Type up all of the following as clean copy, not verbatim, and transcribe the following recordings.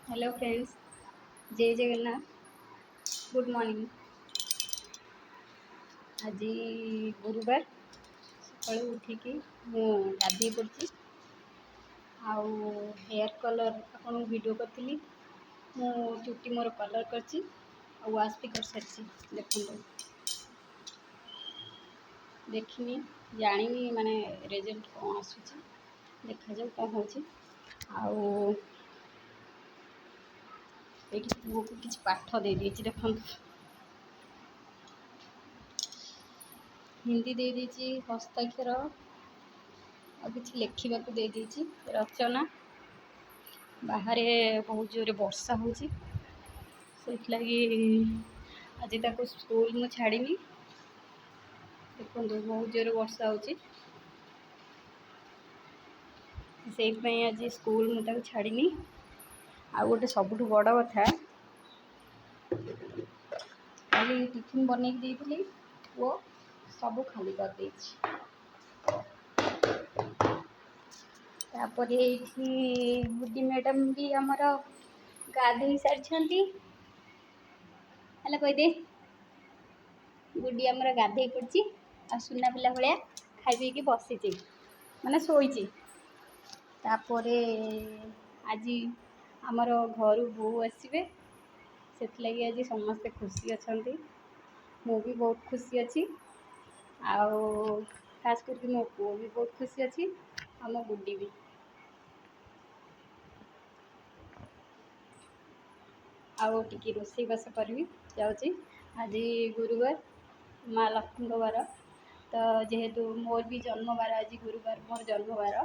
Hello friends, जय Jagannath. Good morning. आज गुरुवार सकाळु उठिकी गाधे पड़ी आउ हेयर कलर आपन वीडियो करी मु चुटी मोर कलर कर वाश भी कर सारी देखो देखनी जानी माने रिजल्ट कौन आसूँ देखा जाऊ कौन हो पुओ को किसी पाठ दे देती देखो हिंदी दे देती हस्ताक्षर आ कि लिखा दे देती रचना बाहर बहुत जोर वर्षा हो आज तक स्कूल मु छाड़नी देखो बहुत जोर वर्षा हो आज स्कूल मुझे छाड़नी आ गोटे सब बड़ कथा खाली टिफिन बन वो सब खाली कर गुड्डी मैडम भी आमर गाधे सारी कहदे गुड्डी आमर गाधे पड़ी आ सुना पिला भाया खाई पी बसी माने शोची आज आमर घर बो आसवे से आज समस्ते खुशी अच्छा मु भी बहुत खुशी अच्छी खास करके मो पुओ भी बहुत खुशी अच्छी आ मो गुड्डी भी आउ टी रोसई बास करी जाऊँगी। आज गुरुवार माँ लक्ष्मी बार तो जेहेतु मोर भी जन्मवार आज गुरुवार मोर जन्मवार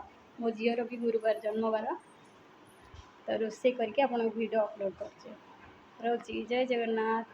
मो झीर भी गुरुवार जन्मवार तो रोसई करके आपन वीडियो अपलोड कर जय जगन्नाथ।